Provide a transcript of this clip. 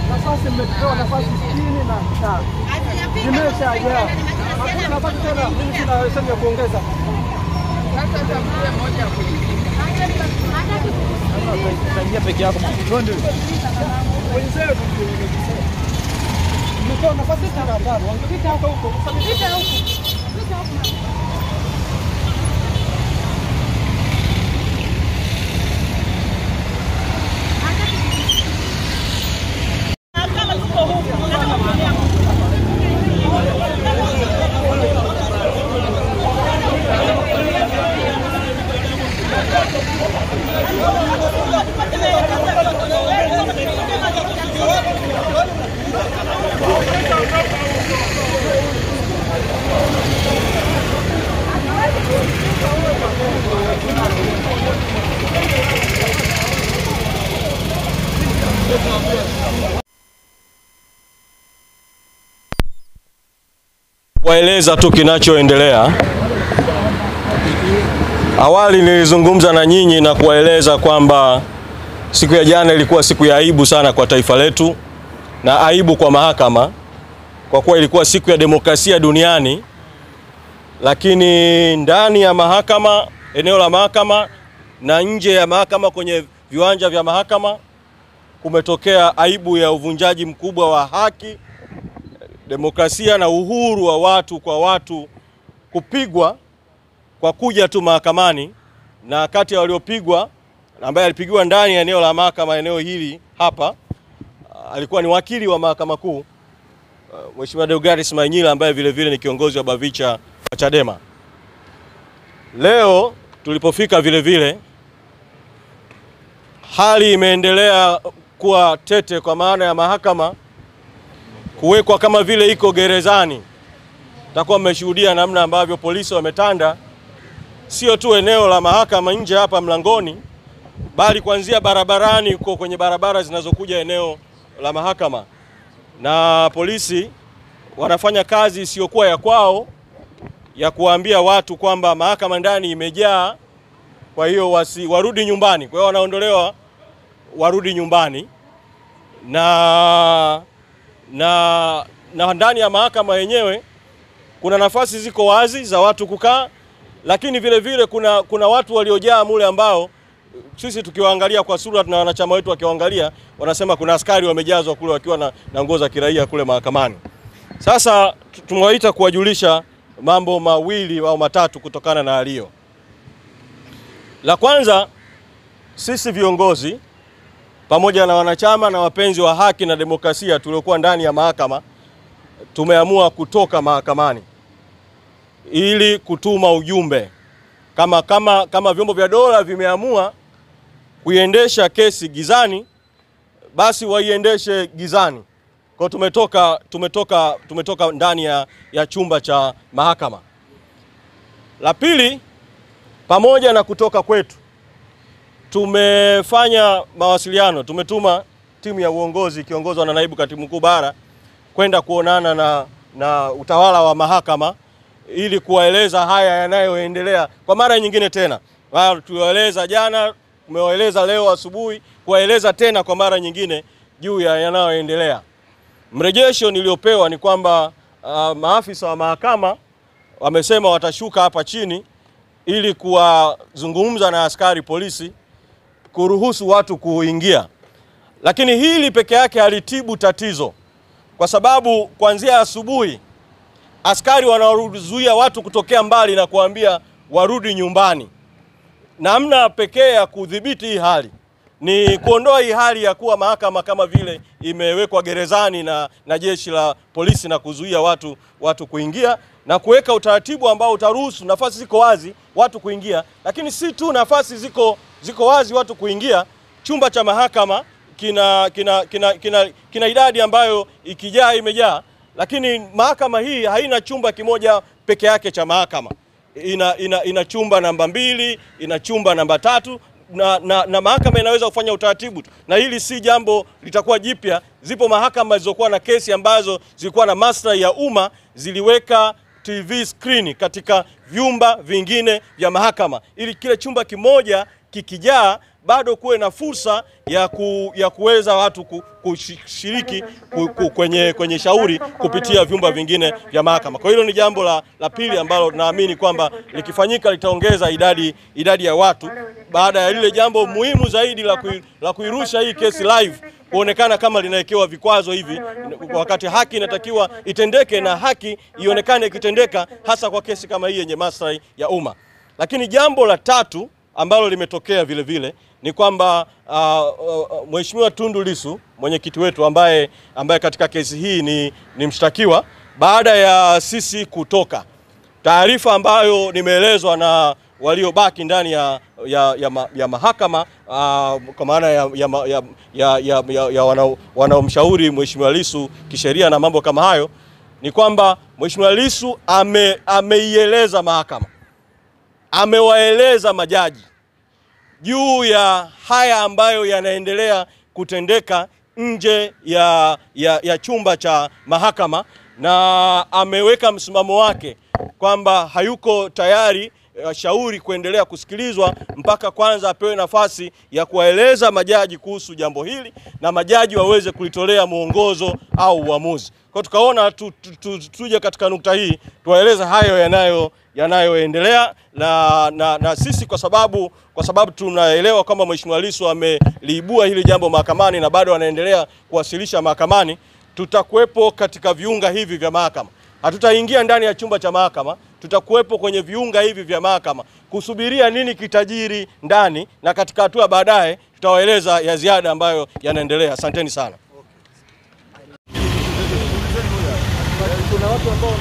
Nafasi mmepewa nafasi 65. Nimeshajaa. Hakuna nafasi tena, mimi sina sehemu ya kuongeza. Sasa tamkie moja kuingia peke yako. Twende. Wenzetu mmepewa nafasi 65. Wangepita huko. Pita huko. Waeleza tu kinachoendelea. Awali nilizungumza na nyinyi na kuwaeleza kwamba siku ya jana ilikuwa siku ya aibu sana kwa taifa letu na aibu kwa mahakama, kwa kuwa ilikuwa siku ya demokrasia duniani, lakini ndani ya mahakama, eneo la mahakama na nje ya mahakama, kwenye viwanja vya mahakama, kumetokea aibu ya uvunjaji mkubwa wa haki, demokrasia na uhuru wa watu kwa watu kupigwa kwa kuja tu mahakamani. Na kati ya waliopigwa, ambaye alipigiwa ndani ya eneo la mahakama, eneo hili hapa, alikuwa ni wakili wa mahakama kuu, Mheshimiwa Deogratis Mahinyila, ambaye vile vile ni kiongozi wa Bavicha wa Chadema. Leo tulipofika vile vile hali imeendelea kuwa tete, kwa maana ya mahakama kuwekwa kama vile iko gerezani. Takuwa mmeshuhudia namna ambavyo polisi wametanda, sio tu eneo la mahakama nje hapa mlangoni, bali kuanzia barabarani, uko kwenye barabara zinazokuja eneo la mahakama. Na polisi wanafanya kazi isiyokuwa ya kwao ya kuambia watu kwamba mahakama ndani imejaa, kwa hiyo warudi nyumbani. Kwa hiyo wanaondolewa warudi nyumbani. Na ndani ya mahakama yenyewe kuna nafasi ziko wazi za watu kukaa, lakini vile vile kuna watu waliojaa mule ambao sisi tukiwaangalia kwa sura na wanachama wetu wakiwaangalia wanasema kuna askari wamejazwa kule wakiwa na nguo za kiraia kule mahakamani. Sasa tumewaita kuwajulisha mambo mawili au matatu kutokana na alio. La kwanza, sisi viongozi pamoja na wanachama na wapenzi wa haki na demokrasia tuliokuwa ndani ya mahakama tumeamua kutoka mahakamani ili kutuma ujumbe. Kama vyombo vya dola vimeamua kuiendesha kesi gizani, basi waiendeshe gizani. Kwa tumetoka ndani ya chumba cha mahakama. La pili, pamoja na kutoka kwetu, tumefanya mawasiliano, tumetuma timu ya uongozi ikiongozwa na naibu katibu mkuu bara kwenda kuonana na utawala wa mahakama ili kuwaeleza haya yanayoendelea kwa mara nyingine tena. Tuliwaeleza jana, tumewaeleza leo asubuhi, kuwaeleza tena kwa mara nyingine juu ya yanayoendelea. Mrejesho niliopewa ni kwamba maafisa wa mahakama wamesema watashuka hapa chini ili kuwazungumza na askari polisi kuruhusu watu kuingia. Lakini hili peke yake halitibu tatizo, kwa sababu kuanzia asubuhi askari wanawazuia watu kutokea mbali na kuambia warudi nyumbani. Namna pekee ya kudhibiti hii hali ni kuondoa hii hali ya kuwa mahakama kama vile imewekwa gerezani na jeshi la polisi na kuzuia watu kuingia, na kuweka utaratibu ambao utaruhusu nafasi ziko wazi watu kuingia. Lakini si tu nafasi ziko wazi watu kuingia, chumba cha mahakama kina idadi ambayo ikijaa imejaa. Lakini mahakama hii haina chumba kimoja peke yake cha mahakama. Ina chumba namba 2, ina chumba namba 3, na mahakama inaweza kufanya utaratibu tu. Na hili si jambo litakuwa jipya. Zipo mahakama zilizokuwa na kesi ambazo zilikuwa na maslahi ya umma, ziliweka TV screen katika vyumba vingine vya mahakama, ili kile chumba kimoja kikijaa bado kuwe na fursa ya kuweza watu kushiriki kwenye shauri kupitia vyumba vingine vya mahakama. Kwa hilo ni jambo la pili ambalo naamini kwamba likifanyika litaongeza idadi ya watu, baada ya lile jambo muhimu zaidi la kuirusha hii kesi live kuonekana kama linawekewa vikwazo hivi, wakati haki inatakiwa itendeke na haki ionekane ikitendeka, hasa kwa kesi kama hii yenye maslahi ya umma. Lakini jambo la tatu ambalo limetokea vile vile ni kwamba Mheshimiwa Tundu Lissu, mwenyekiti wetu ambaye katika kesi hii ni mshtakiwa, baada ya sisi kutoka, taarifa ambayo nimeelezwa na waliobaki ndani ya mahakama, kwa maana ya wanaomshauri Mheshimiwa Lissu kisheria na mambo kama hayo, ni kwamba Mheshimiwa Lissu ameieleza mahakama, amewaeleza majaji juu ya haya ambayo yanaendelea kutendeka nje ya chumba cha mahakama, na ameweka msimamo wake kwamba hayuko tayari shauri kuendelea kusikilizwa mpaka kwanza apewe nafasi ya kuwaeleza majaji kuhusu jambo hili na majaji waweze kulitolea mwongozo au uamuzi. Kwa tukaona tuje katika nukta hii tuwaeleza hayo yanayoendelea na sisi kwa sababu tunaelewa kwamba Mheshimiwa Lissu ameliibua hili jambo mahakamani na bado anaendelea kuwasilisha mahakamani, tutakuwepo katika viunga hivi vya mahakama. Hatutaingia ndani ya chumba cha mahakama, tutakuwepo kwenye viunga hivi vya mahakama kusubiria nini kitajiri ndani, na katika hatua baadaye tutawaeleza ya ziada ambayo yanaendelea. Asanteni sana. Kuna watu ambao